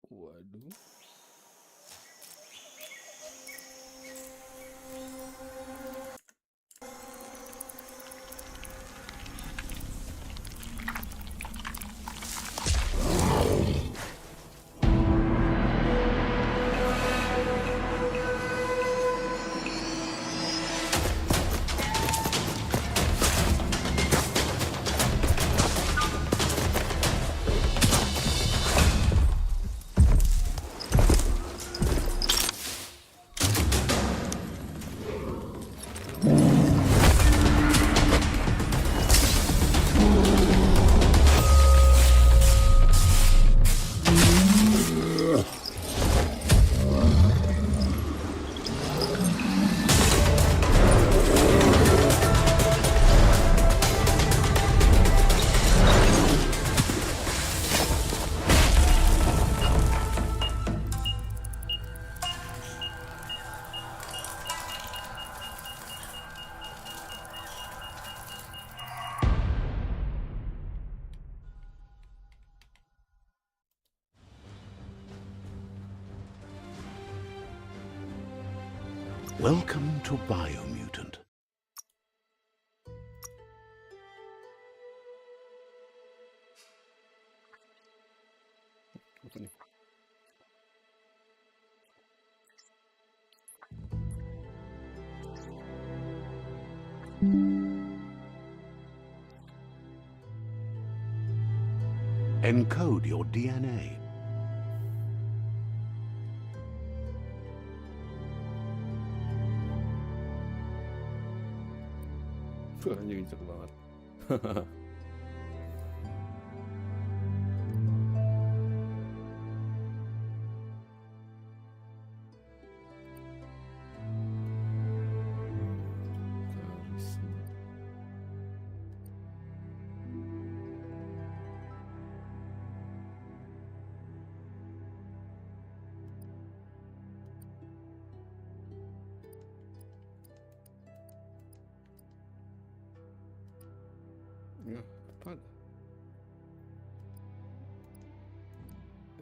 Waduh. Welcome to Biomutant. Apa nih? Encode your DNA. Anjing cek banget. Ya, apa?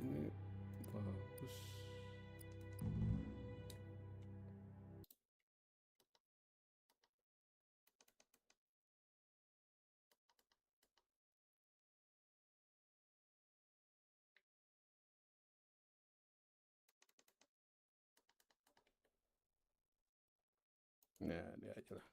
Ini bagus. Ya, dia aja lah.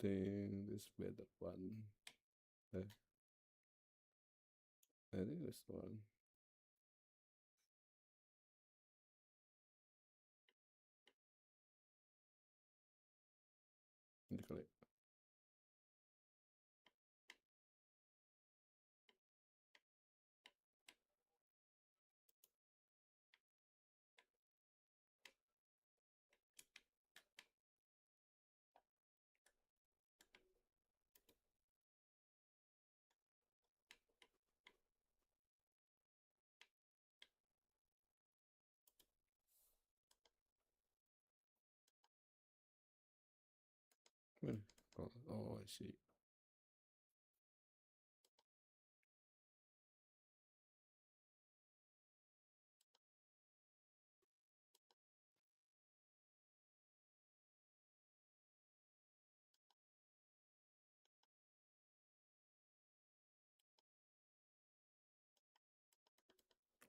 Think this better one. I think this one. Ini kali. Oh, I see.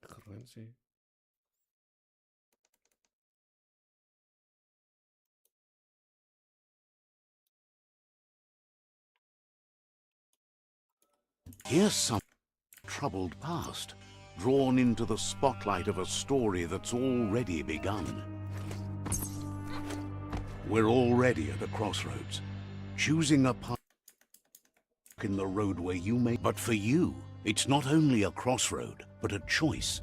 Keren sih. Here's some troubled past, drawn into the spotlight of a story that's already begun. We're already at a crossroads, choosing a path in the roadway you make. But for you, it's not only a crossroad, but a choice,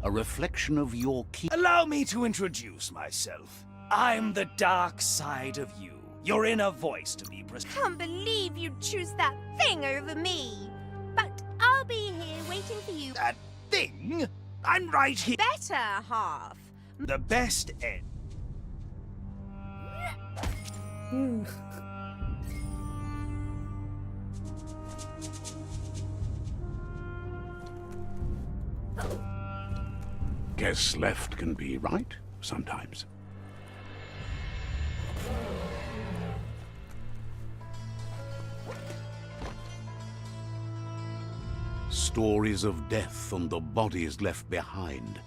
a reflection of your key. Allow me to introduce myself. I'm the dark side of you. Your inner voice, to be precise. Can't believe you'd choose that thing over me. But I'll be here waiting for you. That thing? I'm right here. Better half. The best end. Guess left can be right sometimes. Stories of death and the bodies left behind,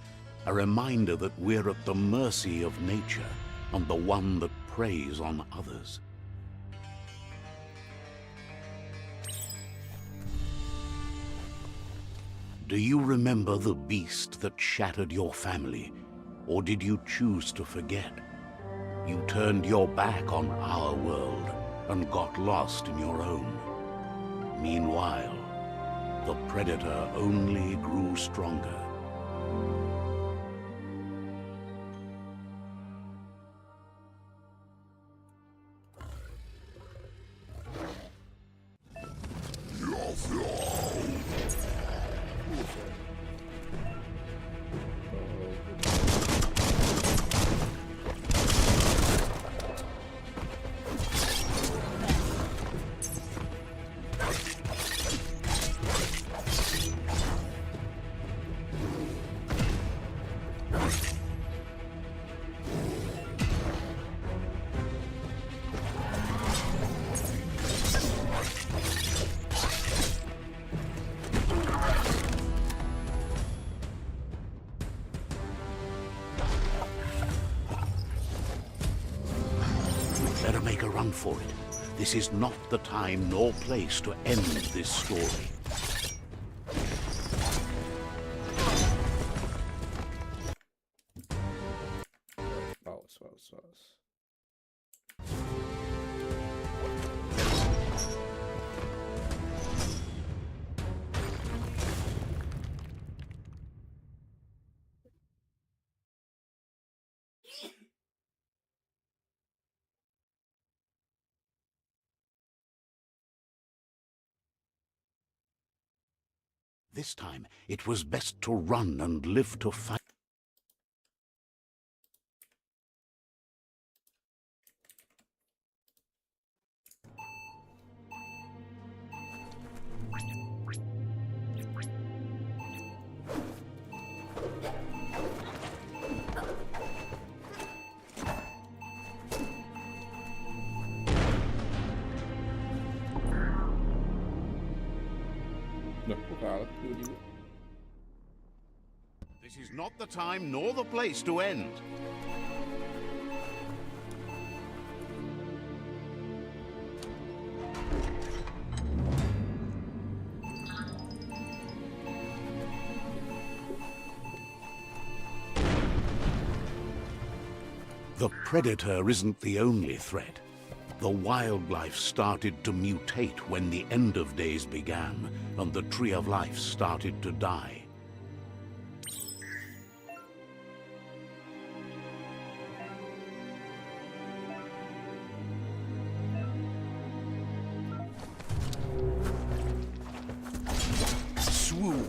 a reminder that we're at the mercy of nature and the one that preys on others. Do you remember the beast that shattered your family, or did you choose to forget? You turned your back on our world and got lost in your own. Meanwhile, the predator only grew stronger. Better make a run for it. This is not the time nor place to end this story. Raus. This time, it was best to run and live to fight. This is not the time nor the place to end. The predator isn't the only threat. The wildlife started to mutate when the end of days began, and the tree of life started to die. Swoon.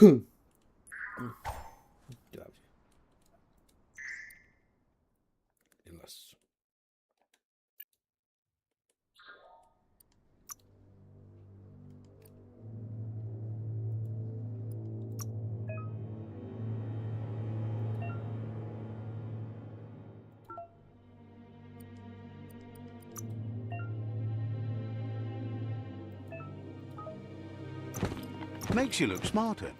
Ya. Jelas. Makes you look smarter.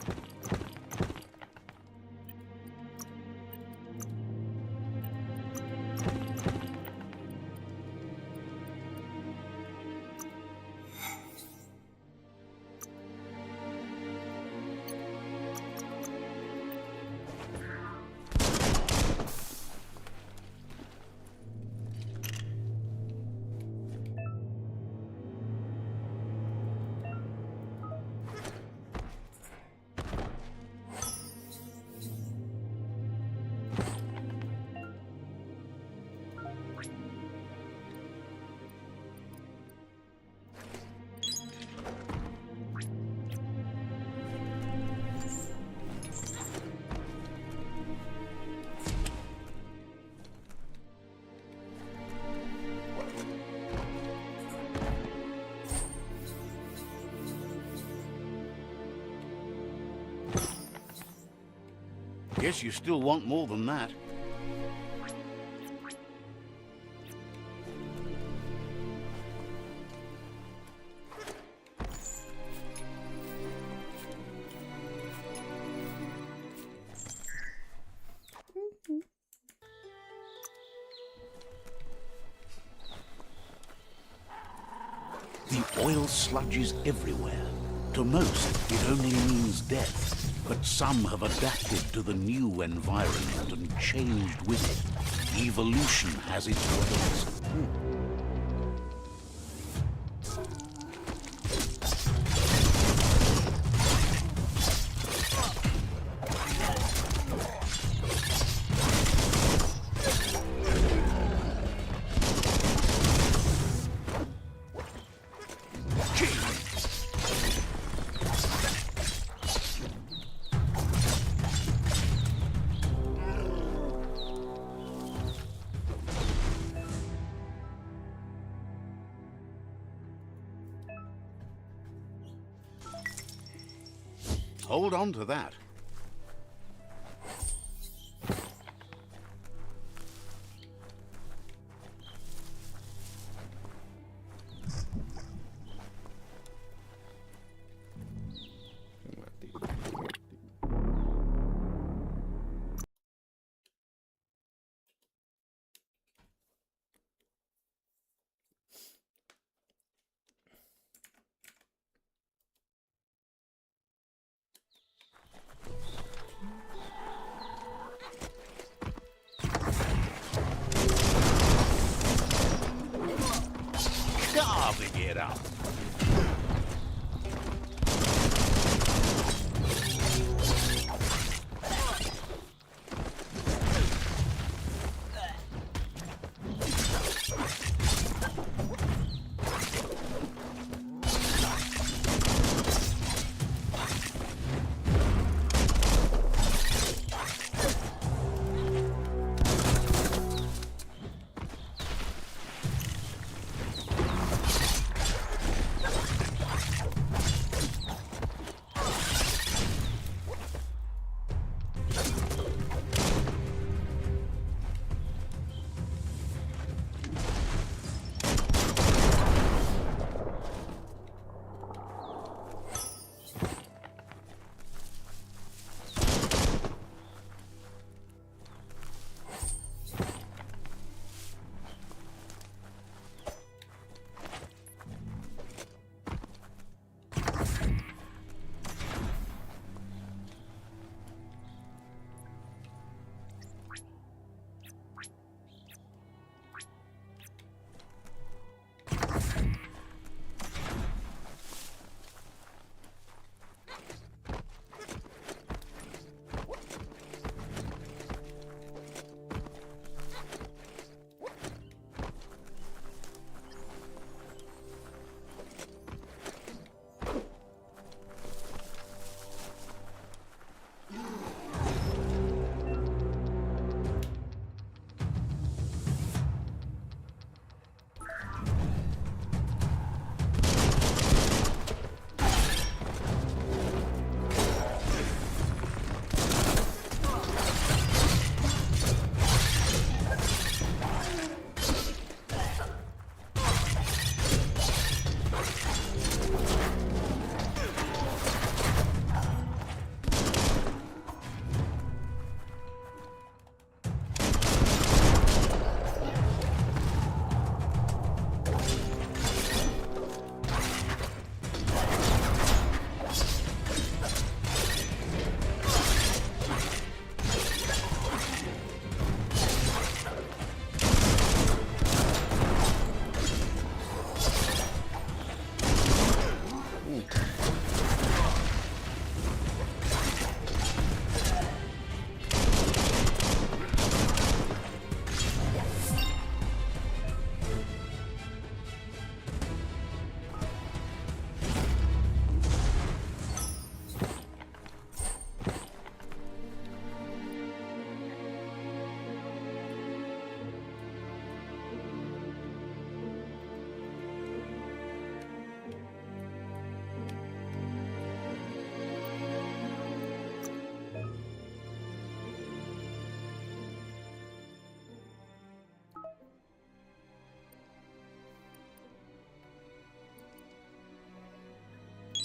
Guess you still want more than that. The oil sludges everywhere. To most, it only means death. But some have adapted to the new environment and changed with it. Evolution has its ways. Hold on to that. Mati. Carving it up.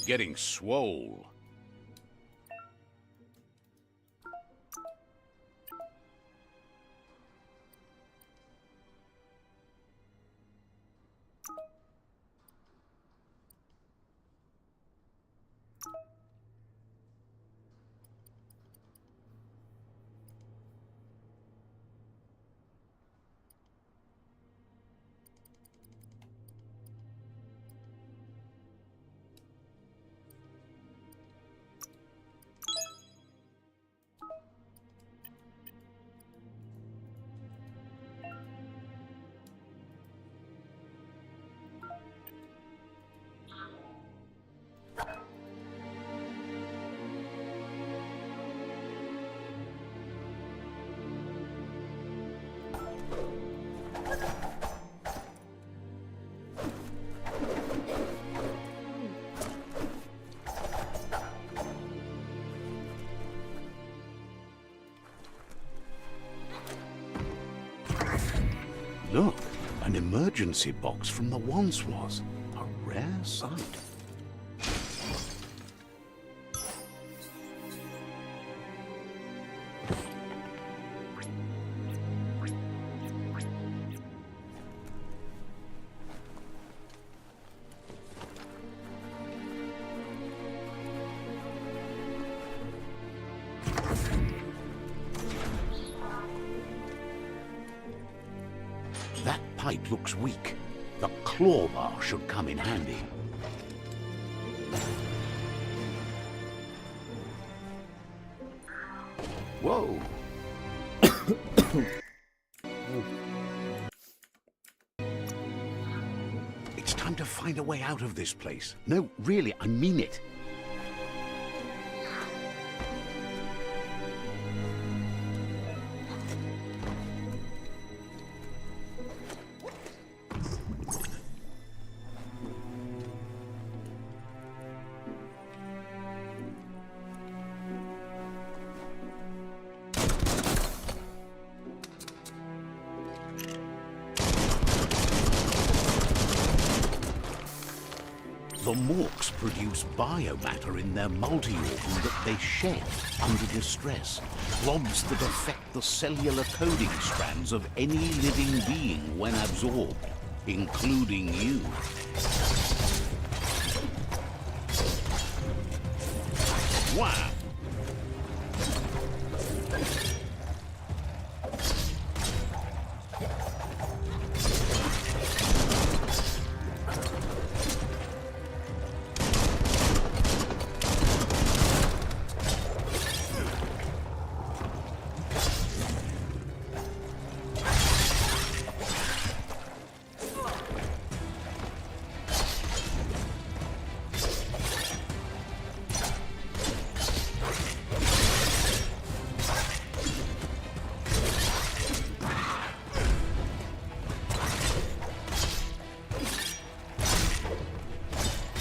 getting swole. Look, an emergency box from the once was. A rare sight. That pipe looks weak. The claw bar should come in handy. Whoa! It's time to find a way out of this place. No, really, I mean it. The Morks produce biomatter in their multi-organ that they shed under distress, rods that affect the cellular coding strands of any living being when absorbed, including you. Wow!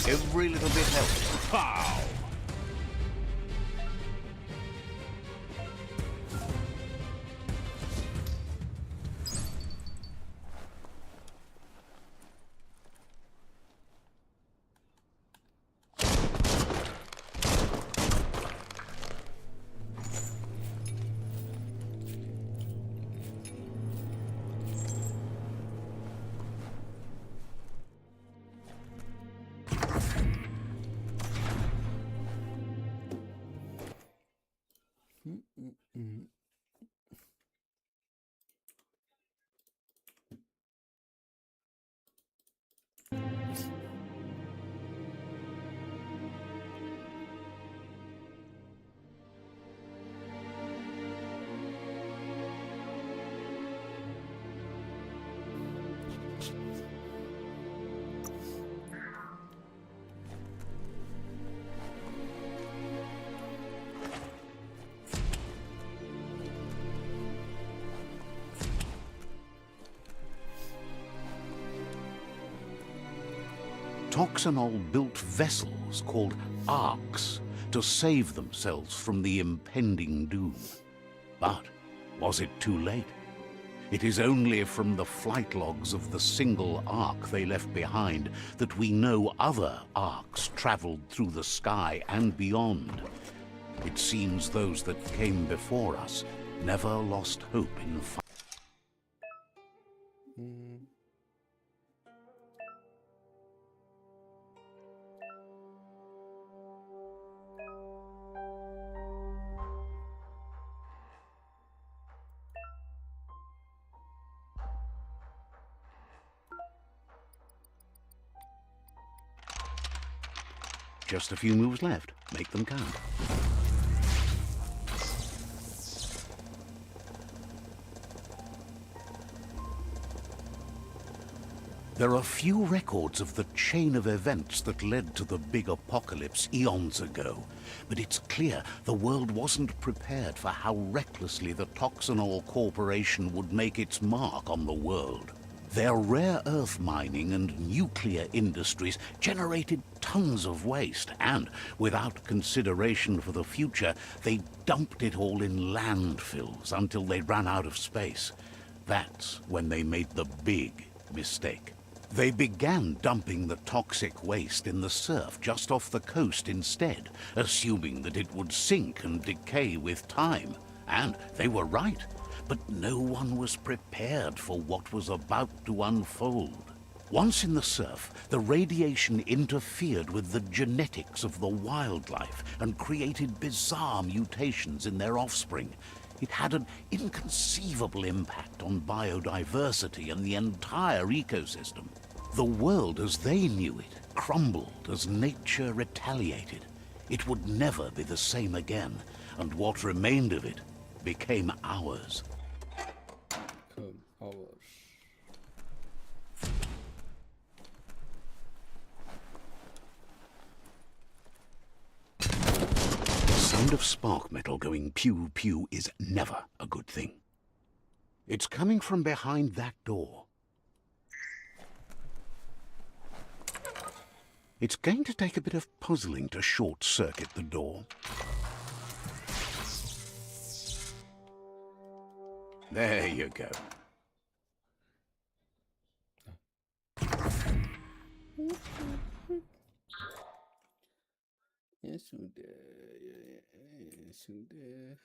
Every little bit helps. Pow! Toxanol built vessels called arks to save themselves from the impending doom. But was it too late? It is only from the flight logs of the single ark they left behind that we know other arks traveled through the sky and beyond. It seems those that came before us never lost hope in Just a few moves left. Make them count. There are few records of the chain of events that led to the big apocalypse eons ago, but it's clear the world wasn't prepared for how recklessly the Toxanol Corporation would make its mark on the world. Their rare earth mining and nuclear industries generated tons of waste, and without consideration for the future, they dumped it all in landfills until they ran out of space. That's when they made the big mistake. They began dumping the toxic waste in the surf just off the coast instead, assuming that it would sink and decay with time. And they were right. But no one was prepared for what was about to unfold. Once in the surf, the radiation interfered with the genetics of the wildlife and created bizarre mutations in their offspring. It had an inconceivable impact on biodiversity and the entire ecosystem. The world as they knew it crumbled as nature retaliated. It would never be the same again, and what remained of it became ours. The sound of spark metal going pew-pew is never a good thing. It's coming from behind that door. It's going to take a bit of puzzling to short-circuit the door. There you go. Ya sudah, ya sudah.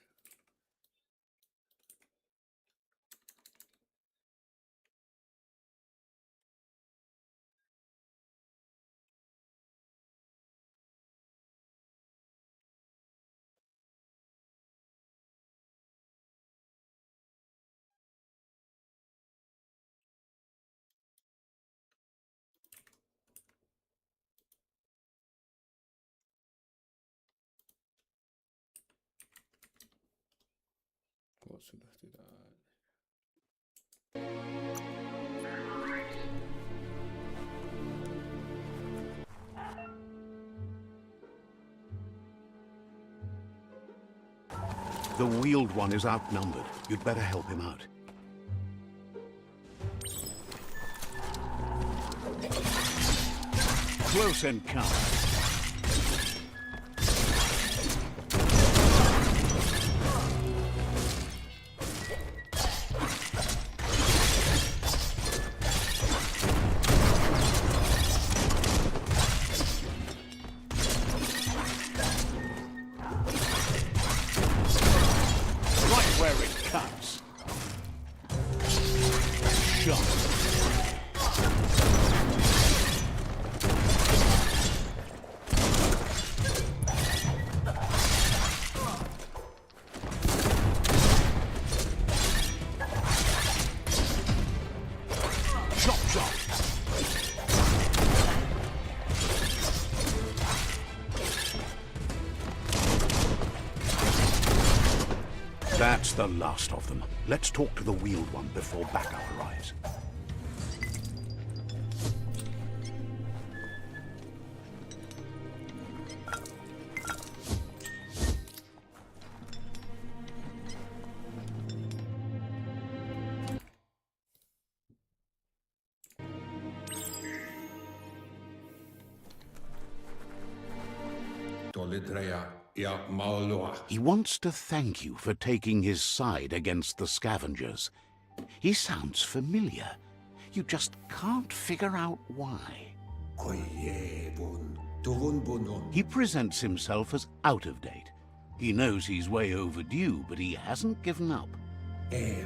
Oh, sudah tidak. The wheeled one is outnumbered. You'd better help him out. Close encounter. That's the last of them. Let's talk to the wheeled one before backup arrives. He wants to thank you for taking his side against the scavengers. He sounds familiar. You just can't figure out why. He presents himself as out of date. He knows he's way overdue, but he hasn't given up. He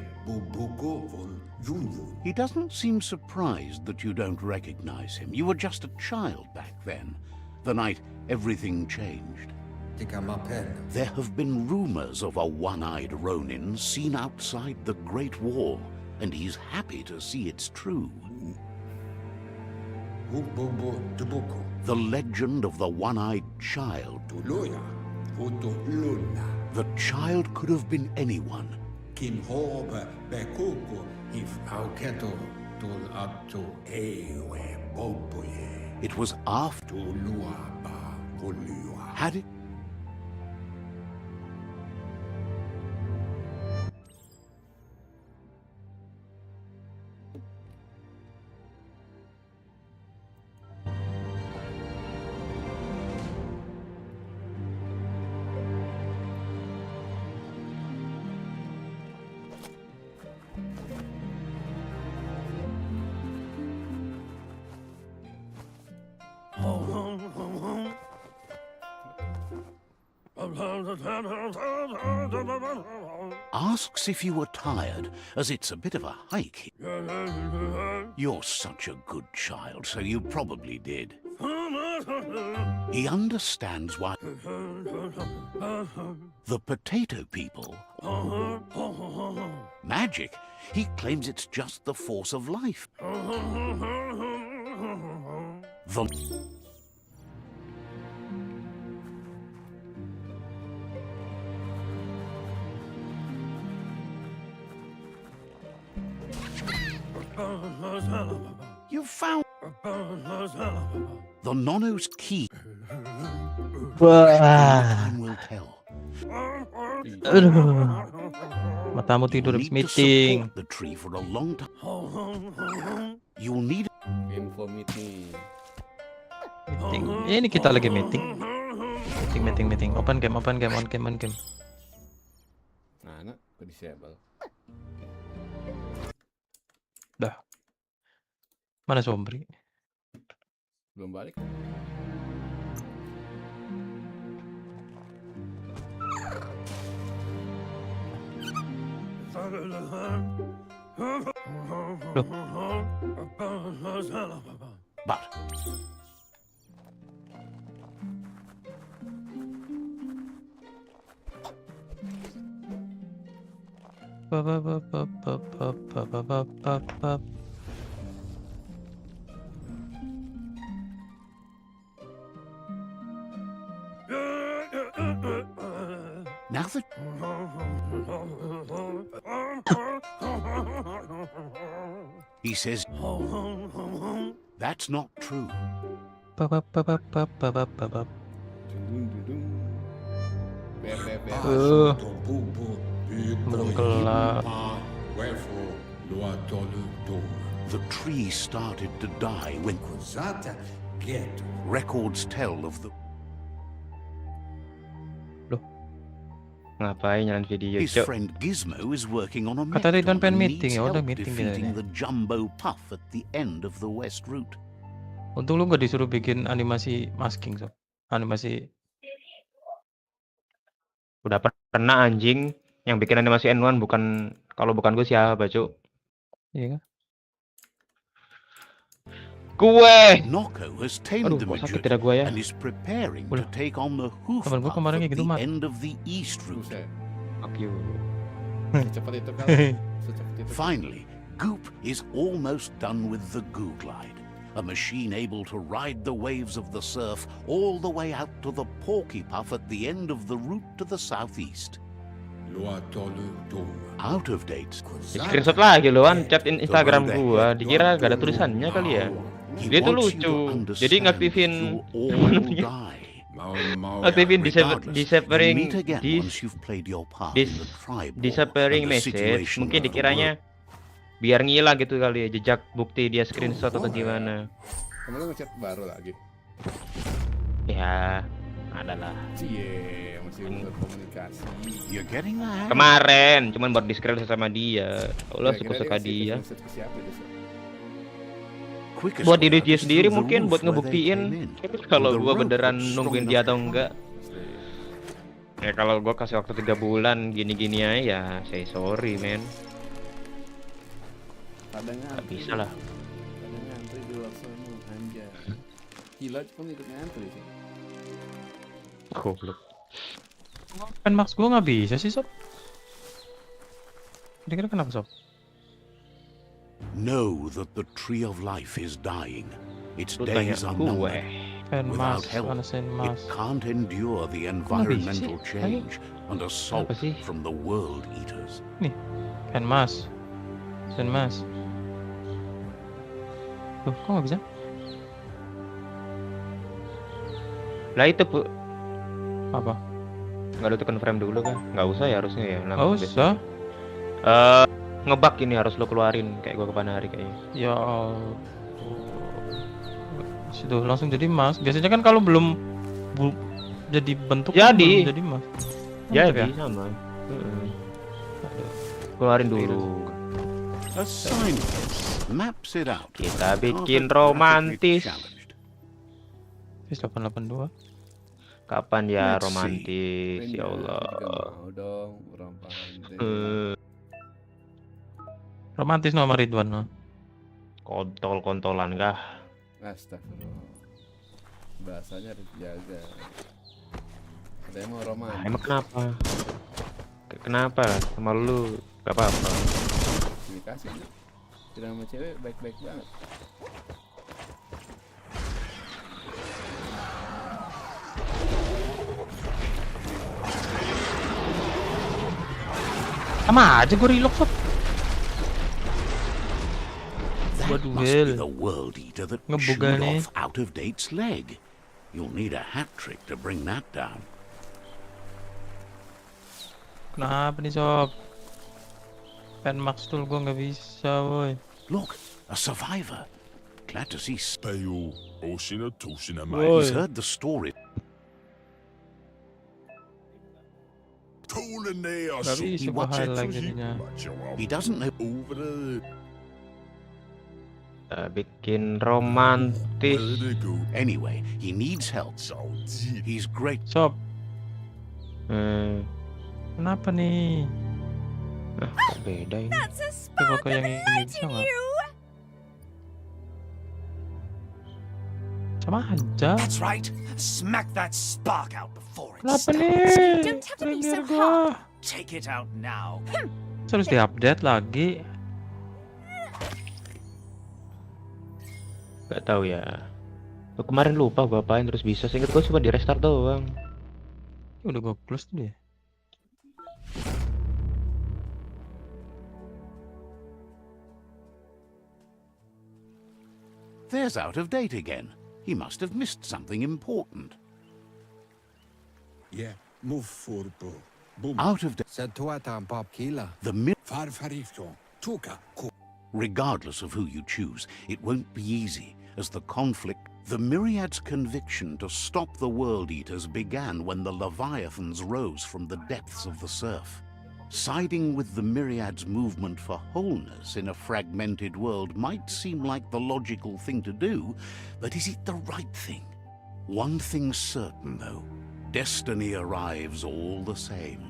doesn't seem surprised that you don't recognize him. You were just a child back then, the night everything changed. There have been rumors of a one-eyed Ronin seen outside the Great Wall, and he's happy to see it's true. The legend of the one-eyed child. The child could have been anyone. It was after. Had it? Asks if you were tired, as it's a bit of a hike. You're such a good child, so you probably did. He understands why the potato people. Magic. He claims it's just the force of life. The You found the Nono's key. Time will tell. Aduh. Matamu tidur habis Need to meeting. support the tree for a long time. You'll need Info meeting. Meeting. Ini kita lagi meeting. Meeting. Open game, on game. Nah, anak ke disable. Dah. Mana Sombri? Belum balik. but now that he says that's not true. Belum kelar. The tree started to die when records tell of the Ngapain nyalain video, his Cok? friend Gizmo is working on a Kata dia method pengen and meeting, needs ya udah help meeting defeating kita the jumbo puff at the end of the west route. Untung lu gak disuruh bikin animasi masking, Sob. Animasi. Udah pernah anjing yang bikin animasi N1 bukan, kalau bukan gue siapa, Cok? Iya kan? Gue. Noko has tamed Aduh, the kok sakit midget tidak gua ya? and is preparing to Udah. take on the hoof Temen gua puff kemarin at kayak gitu, the Mat. end of the east route. Buset. Fuck you. Secepat itu kali. Secepat itu. Finally, Goop is almost done with the Goo Glide, a machine able to ride the waves of the surf all the way out to the Porky Puff at the end of the route to the southeast. Out of date. Screenshot lagi lo kan chat Instagram gua, dikira gak ada tulisannya kali ya. He Dia tuh wants you to lucu. Jadi understand ngaktifin you all die. aktifin Regardless, disappearing meet again once you've played your part in the tribe war, disappearing and the message. situation Mungkin of the dikiranya biar ngilang gitu kali ya, jejak bukti dia screenshot atau gimana. Kamu ngechat baru lagi. Ya, adalah. Cie, masih berkomunikasi. You're getting the hang. Kemarin cuman baru di-screen sama dia. Allah suka-suka dia. Maksud ke siapa itu, Sob? Quickest Buat way diri out dia is sendiri through the mungkin buat roof where they ngebuktiin came in. kalau The gua rope beneran was nungguin strong dia enough atau to- enggak. Ya kalau gua kasih waktu 3 bulan gini-gini aja ya say sorry men. Kadang Gak ngantri. bisa lah. Kadang ngantri di luar sana, anjay. Gila pun ikut ngantri sih. Goblok. Pen max gua nggak bisa sih sob. Kira-kira kenapa sob? Know that the tree of life is dying. Its Lu tanya days are gue. numbered. Pen Without max, help, panasin it mas. can't endure the bisa environmental sih? change and assault Kenapa sih? from the world eaters. Nih, pen mas, pen mas. Tuh, kok nggak bisa? Lah itu bu, Apa? nggak ada tekan frame dulu kan? Nggak usah ya harusnya ya. Nggak usah. Ngebug ini harus lo keluarin kayak gua kapan hari kayaknya. Ya Allah. Situ langsung jadi mas. Biasanya kan kalau belum jadi bentuk kan Jadi. belum jadi mas. Jadi ya? sama. Keluarin dulu. A scientist maps it out. Kita After bikin graphically romantis. challenged. Fis 882. Kapan ya Let's see. romantis? Ya Aku Allah. juga mau dong rampahan. Romantis nomor Ridwan no. Kontol-kontolan kah? Astagfirullah. Bahasanya harus dijaga. Ada yang mau Nah, romantis. emang kenapa? Kenapa? Sama lu gak apa-apa. Dikasih tuh. Tidak sama cewek baik-baik banget. Sama aja gue relock sob. That Waduh, must Will. be the world eater that Ngebuga chewed nih. off out of date's leg. You'll need a hat trick to bring that down. Kenapa nih sob? Pen max tool gue nggak bisa woi. Look, a survivor. Glad to see. Bayo, Oshina Toshina Woi. He's heard the story. Tolanea Nggak bisa gue watch it highlight jadinya. He doesn't know. over the Kita bikin romantis. go Anyway, he needs help. so deep. He's great. Sob, Hmm. kenapa nih? Kok beda ini? That's a Coba spark ke of yang the ini light bisa in nggak? you. Sama aja. That's right. Smack that spark out before it Kenapa stops. nih? Don't have to be Premier so gua. Take it out now. Harus diupdate lagi. Gak tahu ya. Gua kemarin lupa gua apain terus bisa. Seinget gua cuma di restart doang. Udah gue close tuh dia. There's out of date again. He must have missed something important. Yeah, move for bro. Boom. Out of date. Satuatan pop kila. The mi- Farfarifto. Tuka. Regardless of who you choose, it won't be easy, as the conflict, the Myriad's conviction to stop the World Eaters began when the Leviathans rose from the depths of the surf. Siding with the Myriad's movement for wholeness in a fragmented world might seem like the logical thing to do, but is it the right thing? One thing's certain, though. Destiny arrives all the same.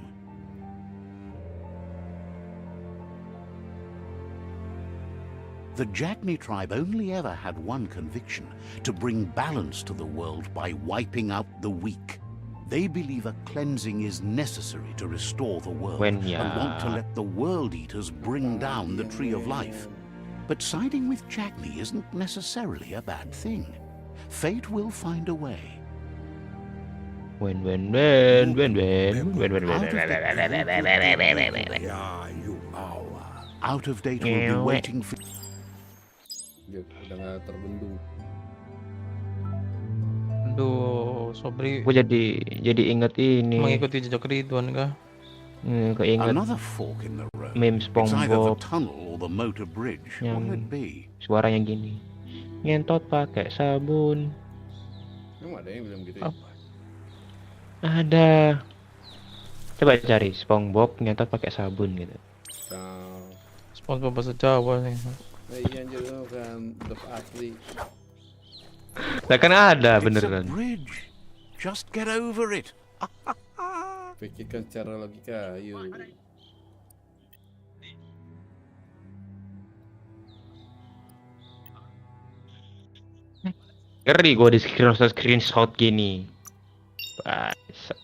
The Jagni tribe only ever had one conviction, to bring balance to the world by wiping out the weak. They believe a cleansing is necessary to restore the world When and want to let the World Eaters bring down the Tree of Life. But siding with Jagni isn't necessarily a bad thing. Fate will find a way. When. Yeah, you are. Out of date will be waiting for... Dia udah nggak terbendung. Aduh, Sobri Gua jadi inget ini. mengikuti jejak Ridwan kah? Keinget Another fork in the road. meme It's either the SpongeBob tunnel or the motor bridge. Yang- What'll it be? suaranya gini. Ngentot pakai sabun. Emang ada yang bilang gitu ya? Apa? Ada. Coba cari SpongeBob ngentot pakai sabun gitu. Kau. SpongeBob bahasa Jawa nih. Iya anjir lu kan dok asli. Lah kan ada It's a beneran. bridge. Just get over it. Pikirkan secara logika, ayo. Ngeri gua di screenshot gini. Bangsat.